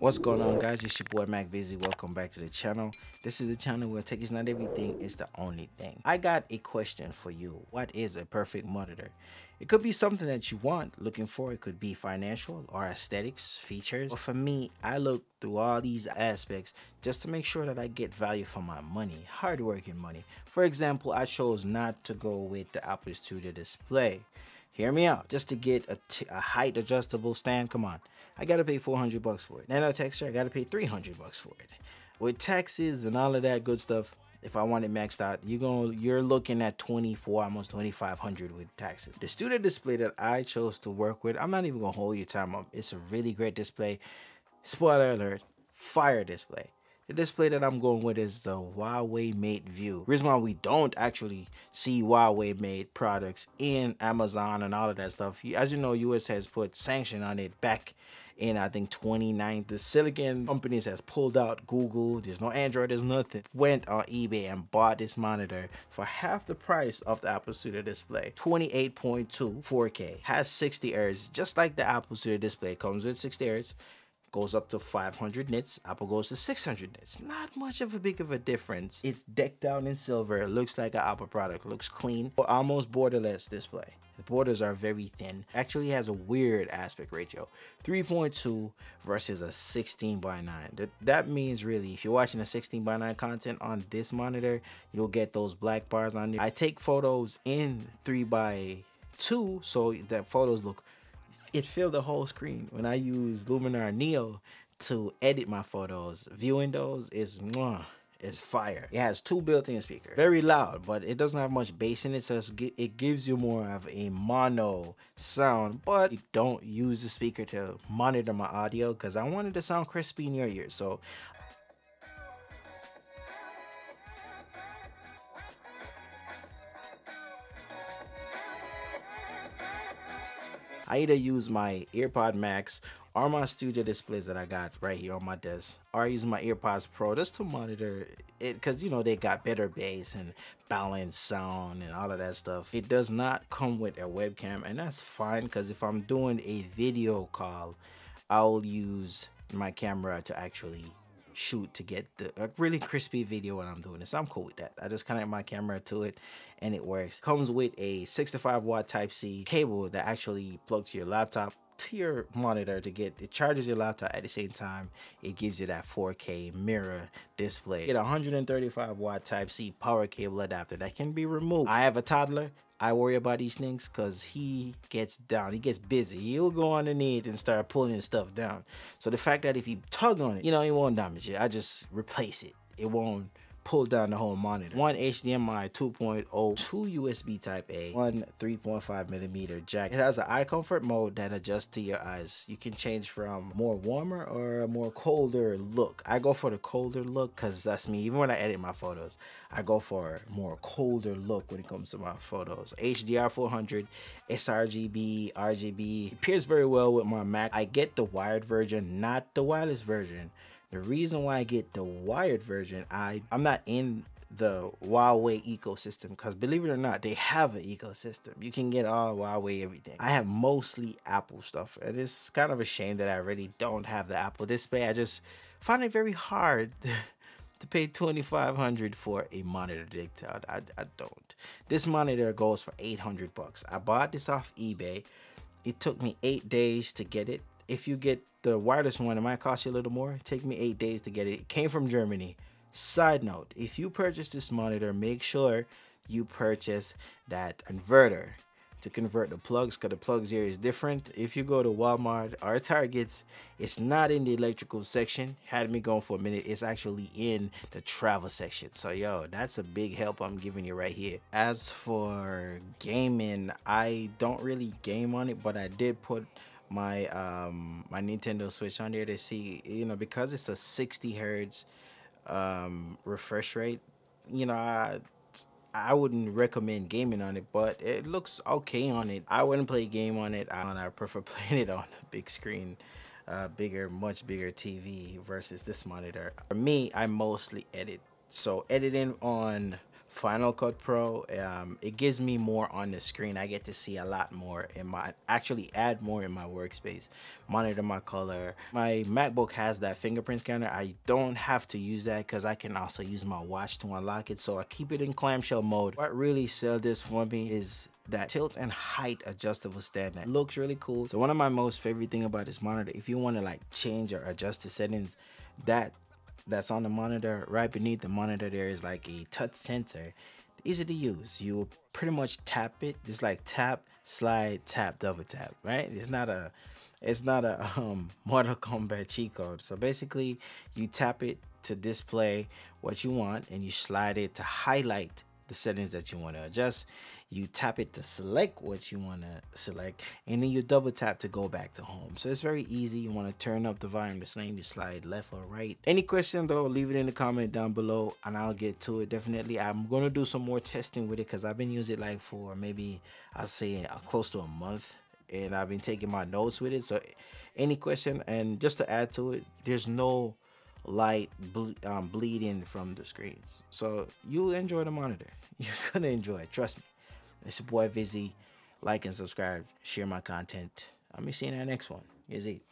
What's going on, guys? It's your boy Mateview. Welcome back to the channel. This is the channel where tech is not everything, it's the only thing. I got a question for you. What is a perfect monitor? It could be something that you want, looking for. It could be financial or aesthetics, features. But for me, I look through all these aspects just to make sure that I get value for my money, hard-working money. For example, I chose not to go with the Apple Studio display. Hear me out. Just to get a height adjustable stand, come on, I gotta pay 400 bucks for it. Nano texture, I gotta pay 300 bucks for it. With taxes and all of that good stuff, if I want it maxed out, you're looking at 24, almost 2,500 with taxes. The studio display that I chose to work with, I'm not even gonna hold your time up. It's a really great display. Spoiler alert, fire display. The display that I'm going with is the Hauwei Mateview. Reason why we don't actually see Huawei made products in Amazon and all of that stuff. As you know, US has put sanction on it back in, I think, 2019. The silicon companies has pulled out. Google, there's no Android, there's nothing. Went on eBay and bought this monitor for half the price of the Apple Studio display. 28.2 4K, has 60 Hz, just like the Apple Studio display. Comes with 60 Hz. Goes up to 500 nits. Apple goes to 600 nits. Not much of a big of a difference. It's decked out in silver. It looks like an Apple product. Looks clean. Almost borderless display. The borders are very thin. Actually has a weird aspect ratio. 3.2 versus a 16:9. That means really, if you're watching a 16:9 content on this monitor, you'll get those black bars on there. I take photos in 3:2 so that photos look, it filled the whole screen. When I use Luminar Neo to edit my photos, viewing those is fire. It has two built-in speakers, very loud, but it doesn't have much bass in it, so it gives you more of a mono sound. But you don't use the speaker to monitor my audio because I wanted to sound crispy in your ears. So I either use my AirPod Max or my studio displays that I got right here on my desk, or I use my AirPods Pro just to monitor it, because you know they got better bass and balanced sound and all of that stuff. It does not come with a webcam, and that's fine, because if I'm doing a video call, I'll use my camera to actually shoot to get a really crispy video when I'm doing this. I'm cool with that. I just connect my camera to it and it works. Comes with a 65-watt Type-C cable that actually plugs to your laptop to your monitor to get it, charges your laptop at the same time. It gives you that 4K mirror display. Get a 135-watt Type-C power cable adapter that can be removed. I have a toddler. I worry about these things because he gets down, he gets busy. He'll go underneath and start pulling stuff down. So the fact that if you tug on it, you know, it won't damage it. I just replace it. It won't pull down the whole monitor. One HDMI 2.0, two USB Type A, one 3.5mm jack. It has an eye comfort mode that adjusts to your eyes. You can change from more warmer or a more colder look. I go for the colder look because that's me. Even when I edit my photos, I go for a more colder look when it comes to my photos. HDR 400, sRGB, RGB. It pairs very well with my Mac. I get the wired version, not the wireless version. The reason why I get the wired version, I'm not in the Huawei ecosystem, because believe it or not, they have an ecosystem. You can get all Huawei everything. I have mostly Apple stuff, and it's kind of a shame that I really don't have the Apple display. I just find it very hard to pay 2,500 for a monitor dictated. I don't. This monitor goes for 800 bucks. I bought this off eBay. It took me 8 days to get it. If you get the wireless one, it might cost you a little more. It take me 8 days to get it. It came from Germany. Side note, if you purchase this monitor, make sure you purchase that converter to convert the plugs, because the plugs here is different. If you go to Walmart or Target, it's not in the electrical section. Had me going for a minute. It's actually in the travel section. So yo, that's a big help I'm giving you right here. As for gaming, I don't really game on it, but I did put my my Nintendo Switch on there to see, you know, because it's a 60 hertz refresh rate, you know, I wouldn't recommend gaming on it, but it looks okay on it. I wouldn't play a game on it. I prefer playing it on a big screen, much bigger TV versus this monitor. For me, I mostly edit. So editing on Final Cut Pro. It gives me more on the screen. I get to see a lot more in my, actually add more in my workspace, monitor my color. My MacBook has that fingerprint scanner. I don't have to use that because I can also use my watch to unlock it. So I keep it in clamshell mode. What really sell this for me is that tilt and height adjustable stand. It looks really cool. So one of my most favorite thing about this monitor, if you want to like change or adjust the settings, that's on the monitor, right beneath the monitor there is like a touch sensor, easy to use. You will pretty much tap it. It's like tap, slide, tap, double tap, right? It's not a Mortal Kombat cheat code. So basically you tap it to display what you want, and you slide it to highlight the settings that you want to adjust. You tap it to select what you want to select, and then you double tap to go back to home. So it's very easy. You want to turn up the volume, the same, you slide left or right. Any question though, leave it in the comment down below and I'll get to it. Definitely I'm gonna do some more testing with it because I've been using it like for maybe, I'll say close to a month, and I've been taking my notes with it. So any question, and just to add to it, there's no light bleeding from the screens, so you'll enjoy the monitor. You're gonna enjoy it, trust me. It's your boy Vizzy. Like and subscribe, share my content. I'm gonna see you in the next one. Here's it.